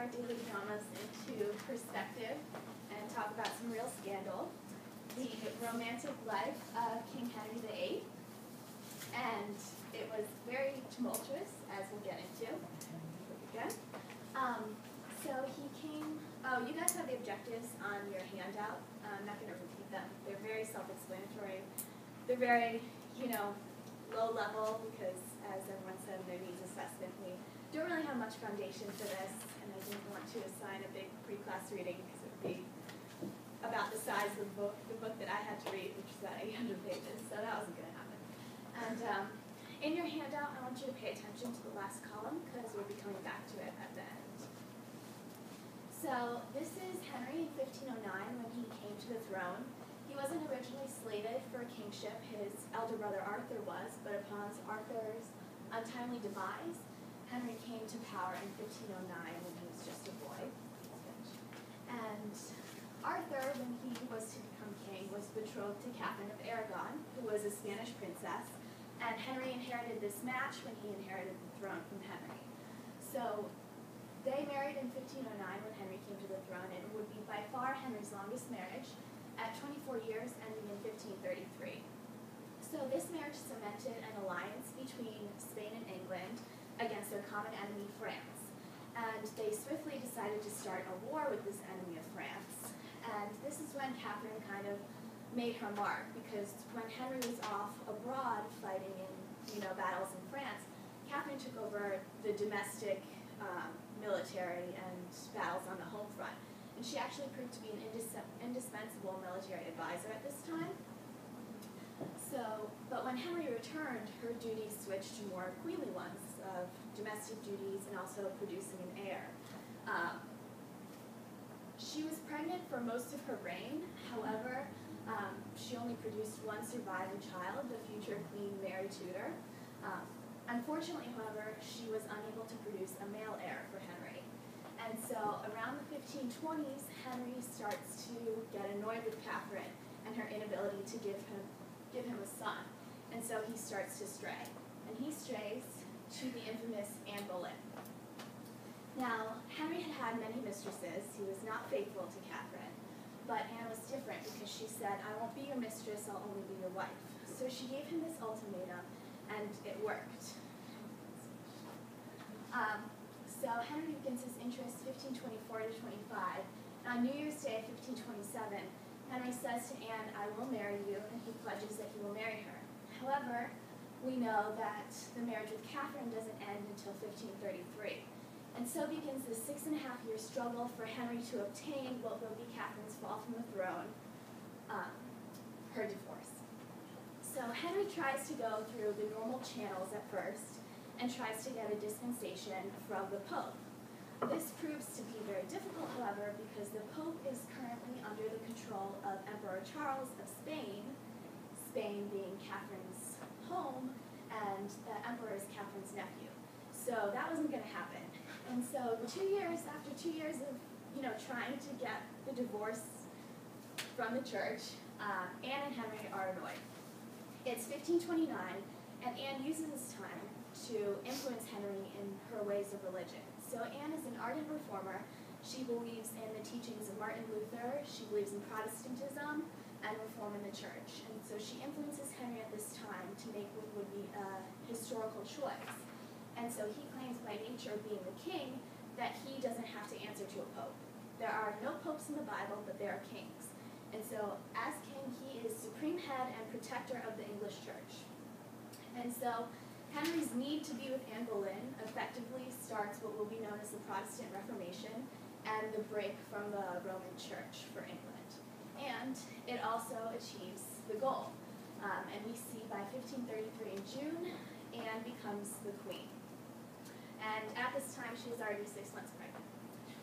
our daily dramas into perspective and talk about some real scandal. The romantic life of King Henry VIII. And it was very tumultuous, as we'll get into. Again. So he came, you guys have the objectives on your handout. I'm not going to repeat them. They're very self-explanatory. They're very, low level because, as everyone said in their needs assessment, we don't really have much foundation for this, and I didn't want to assign a big pre-class reading because it would be about the size of the book that I had to read, which is about 800 pages, so that wasn't going to happen. And in your handout, I want you to pay attention to the last column because we'll be coming back to it at the end. So this is Henry in 1509 when he came to the throne. He wasn't originally slated for a kingship. His elder brother Arthur was, but upon Arthur's untimely demise, Henry came to power in 1509 when he was just a boy. And Arthur, when he was to become king, was betrothed to Catherine of Aragon, who was a Spanish princess, and Henry inherited this match when he inherited the throne from Henry. So they married in 1509 when Henry came to the throne, and it would be by far Henry's longest marriage, at 24 years, ending in 1533. So this marriage cemented an alliance between Spain and England against their common enemy, France. And they swiftly decided to start a war with this enemy of France. And this is when Catherine kind of made her mark, because when Henry was off abroad fighting in battles in France, Catherine took over the domestic military and battles on the home front. And she actually proved to be an indispensable military advisor at this time. But when Henry returned, her duties switched to more queenly ones of domestic duties and also producing an heir. She was pregnant for most of her reign. However, she only produced one surviving child, the future Queen Mary Tudor. Unfortunately, however, she was unable to produce a male heir for Henry. And so around the 1520s, Henry starts to get annoyed with Catherine and her inability to give him a son. And so he starts to stray. And he strays to the infamous Anne Boleyn. Now, Henry had many mistresses. He was not faithful to Catherine. But Anne was different because she said, "I won't be your mistress, I'll only be your wife." So she gave him this ultimatum, and it worked. So Henry begins his interest 1524 to 25. On New Year's Day, 1527, Henry says to Anne, "I will marry you," and he pledges that he will marry her. However, we know that the marriage with Catherine doesn't end until 1533. And so begins the 6.5-year struggle for Henry to obtain what will be Catherine's fall from the throne, her divorce. So Henry tries to go through the normal channels at first, and tries to get a dispensation from the Pope. This proves to be very difficult, however, because the Pope is currently under the control of Emperor Charles of Spain, Spain being Catherine's home, and the Emperor is Catherine's nephew. So that wasn't going to happen. And so after 2 years of trying to get the divorce from the church, Anne and Henry are annoyed. It's 1529, and Anne uses this time to influence Henry in her ways of religion. So Anne is an ardent reformer. She believes in the teachings of Martin Luther. She believes in Protestantism and reform in the church. And so she influences Henry at this time to make what would be a historical choice. And so he claims by nature of being the king that he doesn't have to answer to a pope. There are no popes in the Bible, but there are kings. And so as king, he is supreme head and protector of the English church. And so Henry's need to be with Anne Boleyn effectively starts what will be known as the Protestant Reformation and the break from the Roman Church for England. And it also achieves the goal. And we see by 1533 in June, Anne becomes the queen. And at this time, she was already 6 months pregnant.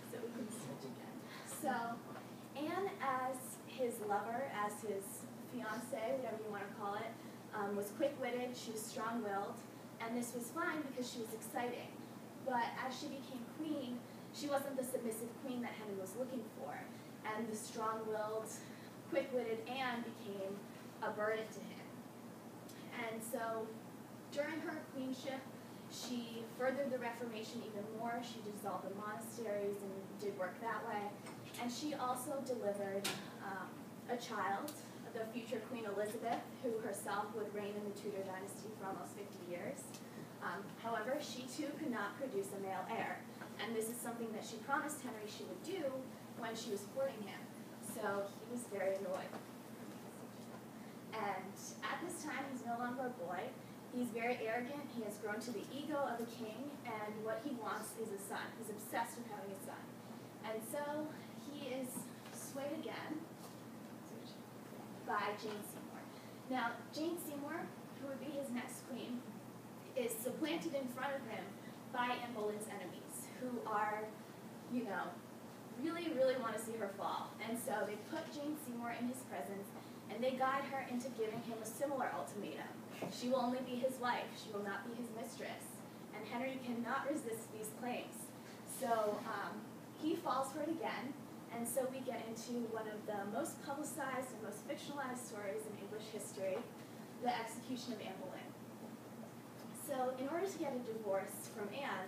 So we can switch again. So Anne, as his lover, as his fiancé, whatever you want to call it, was quick-witted, she was strong-willed, and this was fine because she was exciting. But as she became queen, she wasn't the submissive queen that Henry was looking for, and the strong-willed, quick-witted Anne became a burden to him. And so during her queenship, She furthered the Reformation even more. She dissolved the monasteries and did work that way. And she also delivered a child, the future Queen Elizabeth, who herself would reign in the Tudor dynasty for almost 50 years. However, she too could not produce a male heir. And this is something that she promised Henry she would do when she was courting him. So he was very annoyed. And at this time, he's no longer a boy. He's very arrogant. He has grown to the ego of a king, and what he wants is a son. He's obsessed with having a son. And so he is swayed again by Jane Seymour. Now, Jane Seymour, who would be his next queen, is supplanted in front of him by Anne Boleyn's enemies, who are, really want to see her fall. And so they put Jane Seymour in his presence, and they guide her into giving him a similar ultimatum. She will only be his wife. She will not be his mistress. And Henry cannot resist these claims. So he falls for it again, and so we get into one of the most publicized and most fictionalized stories in English history, the execution of Anne Boleyn. So in order to get a divorce from Anne,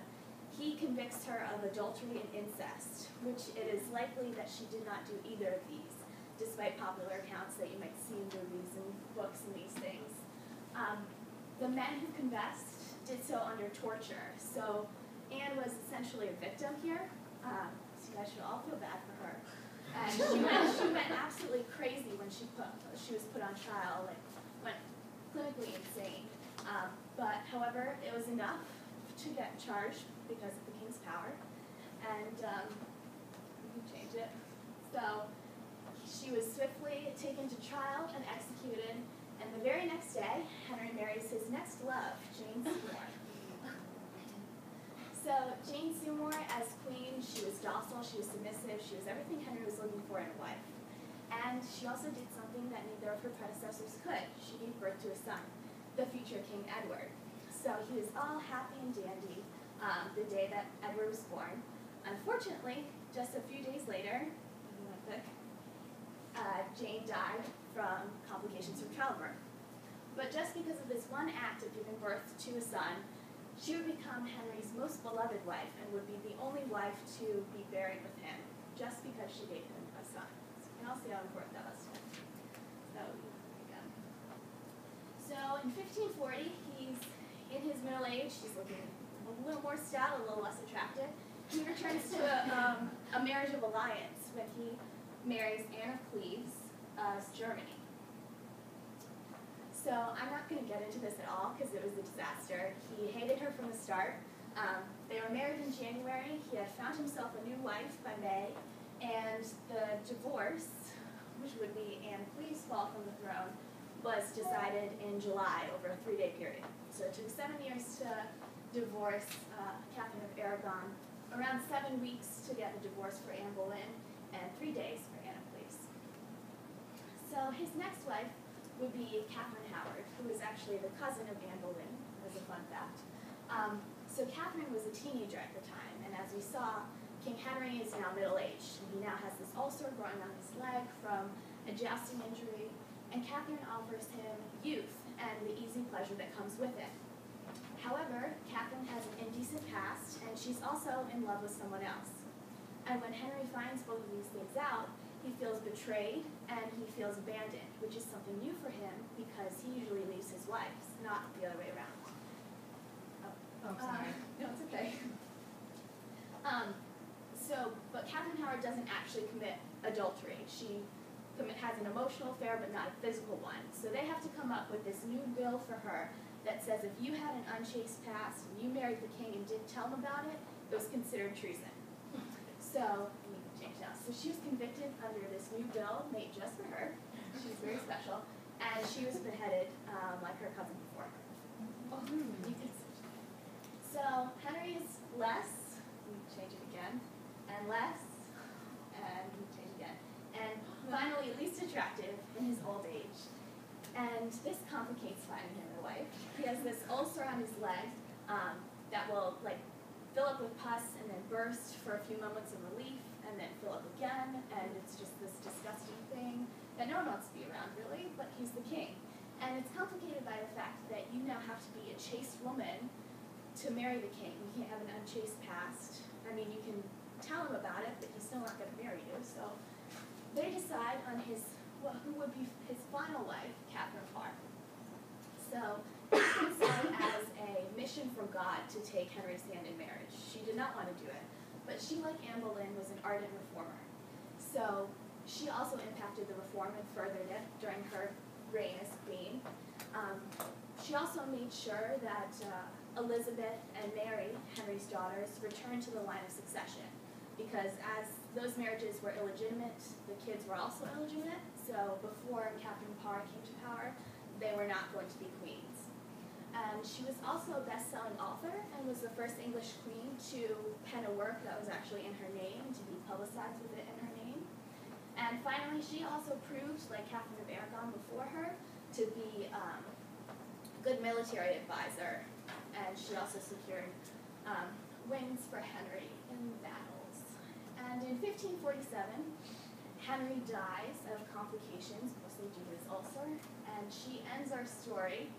he convicts her of adultery and incest, which it is likely that she did not do either of these, despite popular accounts that you might see in movies and books and these things. The men who confessed did so under torture. So Anne was essentially a victim here. So you guys should all feel bad for her. And she went absolutely crazy when she was put on trial, went clinically insane. But however, it was enough to get charged because of the king's power. And we can change it. So she was swiftly taken to trial and executed. And the very next day, Henry marries his next love, Jane Seymour. So Jane Seymour, as queen, she was docile, she was submissive, she was everything Henry was looking for in a wife. And she also did something that neither of her predecessors could. She gave birth to a son, the future King Edward. So he was all happy and dandy the day that Edward was born. Unfortunately, just a few days later, Jane died from complications from childbirth. But just because of this one act of giving birth to a son, she would become Henry's most beloved wife and would be the only wife to be buried with him, just because she gave him a son. So you can all see how important that was to him. So in 1540, he's in his middle age. He's looking a little more stout, a little less attractive. He returns to a marriage of alliance when he marries Anne of Cleves, Germany. So I'm not going to get into this at all because it was a disaster. He hated her from the start. They were married in January. He had found himself a new wife by May, and the divorce, which would be Anne of Cleves' fall from the throne, was decided in July over a 3-day period. So it took 7 years to divorce Catherine of Aragon, around 7 weeks to get the divorce for Anne Boleyn, and 3 days for Anne of Cleves. So his next wife would be Catherine Howard, who was actually the cousin of Anne Boleyn, as a fun fact. So Catherine was a teenager at the time, and as we saw, King Henry is now middle-aged, and he now has this ulcer growing on his leg from a jousting injury, and Catherine offers him youth and the easy pleasure that comes with it. However, Catherine has an indecent past, and she's also in love with someone else. And when Henry finds both of these things out, he feels betrayed and he feels abandoned, which is something new for him because he usually leaves his wives, not the other way around. Oh, sorry. No, it's okay. But Catherine Howard doesn't actually commit adultery. She has an emotional affair, but not a physical one. So they have to come up with this new bill for her that says if you had an unchaste past and you married the king and didn't tell him about it, it was considered treason. So, we can change now. So she was convicted under this new bill made just for her. She was very special. And she was beheaded like her cousin before her. So Henry is less, we change it again, and less, and we change again. And finally, least attractive in his old age. And this complicates finding him a wife. He has this ulcer on his leg that will fill up with pus and then burst for a few moments of relief and then fill up again, and it's just this disgusting thing that no one wants to be around really, but he's the king. And it's complicated by the fact that you now have to be a chaste woman to marry the king. You can't have an unchaste past. I mean, you can tell him about it, but he's still not going to marry you. So they decide on who would be his final wife, Catherine Parr. So it's considered as a mission from God to take Henry's hand in marriage. She did not want to do it, but she, like Anne Boleyn, was an ardent reformer. So she also impacted the reform and furthered it during her reign as queen. She also made sure that Elizabeth and Mary, Henry's daughters, returned to the line of succession, because as those marriages were illegitimate, the kids were also illegitimate. So before Catherine Parr came to power, they were not going to be queens. And she was also a best-selling author and was the first English queen to pen a work that was actually in her name, to be publicized with it in her name. And finally, she also proved, like Catherine of Aragon before her, to be a good military advisor. And she also secured wins for Henry in battles. And in 1547, Henry dies of complications, mostly due to his ulcer, and she ends our story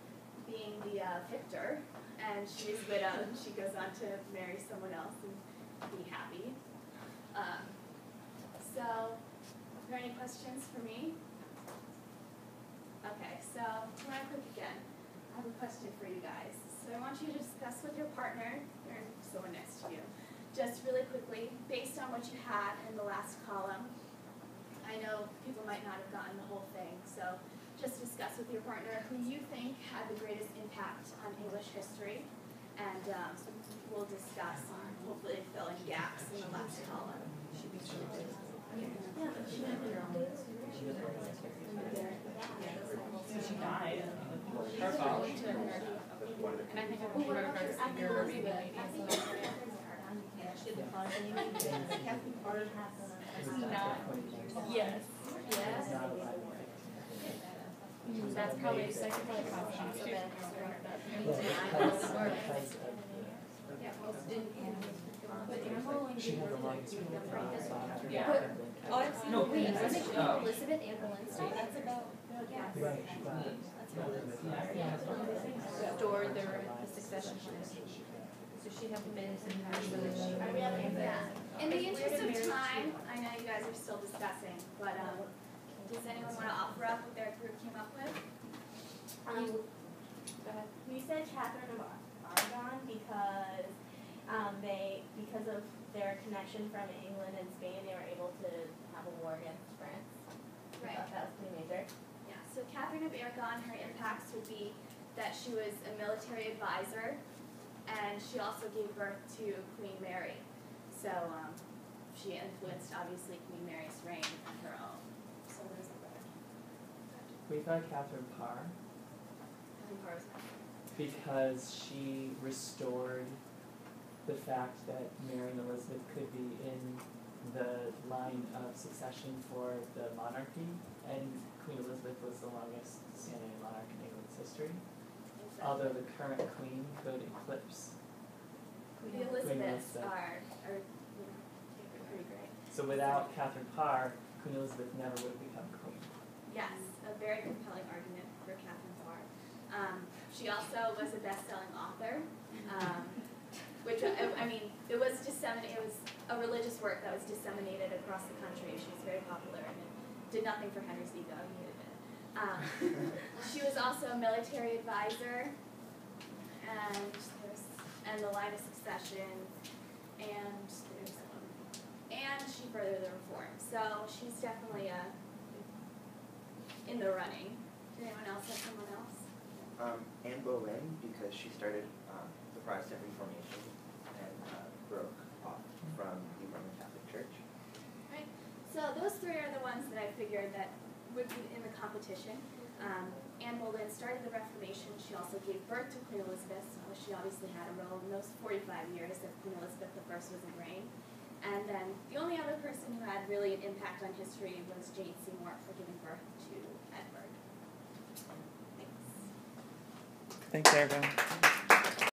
being the victor, and she is widowed, and she goes on to marry someone else and be happy. So, are there any questions for me? Okay, so when I click again, I have a question for you guys. So I want you to discuss with your partner, or someone next to you, just really quickly, based on what you had in the last column. I know people might not have gotten the whole thing, so just discuss with your partner who you think had the greatest impact on English history, and we'll discuss hopefully fill in gaps in the last column. She died. Her fault. And I think I wrote her finger. Yes. Yes. That's probably a second She had the longest yeah. Oh, I've seen Elizabeth Anne Boleyn stuff. That's about stored the succession history. So she'd have been In the interest of time, I know you guys are still discussing, but does anyone want to offer up what their group came up with? Go ahead. We said Catherine of Aragon because of their connection from England and Spain, they were able to have a war against France. Right. I thought that was pretty major. Yeah, so Catherine of Aragon, her impacts would be that she was a military advisor, and she also gave birth to Queen Mary. So she influenced, obviously, Queen Mary's reign on her own. So there's a better. We got Catherine Parr Catherine Parr was because she restored the fact that Mary and Elizabeth could be in the line of succession for the monarchy, and Queen Elizabeth was the longest standing monarch in England's history. Exactly. Although the current queen could eclipse. The Elizabeths are pretty great. So without Catherine Parr, Queen Elizabeth never would have become queen. Yes, a very compelling argument for Catherine Parr. She also was a best-selling author, which I mean, it was a religious work that was disseminated across the country. She was very popular, and it did nothing for Henry's ego. He hated it. She was also a military advisor, and the line of succession, and she furthered the reform. So she's definitely in the running. Did anyone else have someone else? Anne Boleyn, because she started the Protestant Reformation and broke off from the Roman Catholic Church. Right. So those three are the ones that I figured that would be in the competition. Anne Boleyn started the Reformation. She also gave birth to Queen Elizabeth, so she obviously had a role in those 45 years that Queen Elizabeth I was in reign. And then the only other person who had really an impact on history was Jane Seymour for giving birth to Edward. Thanks. Thanks, Erica.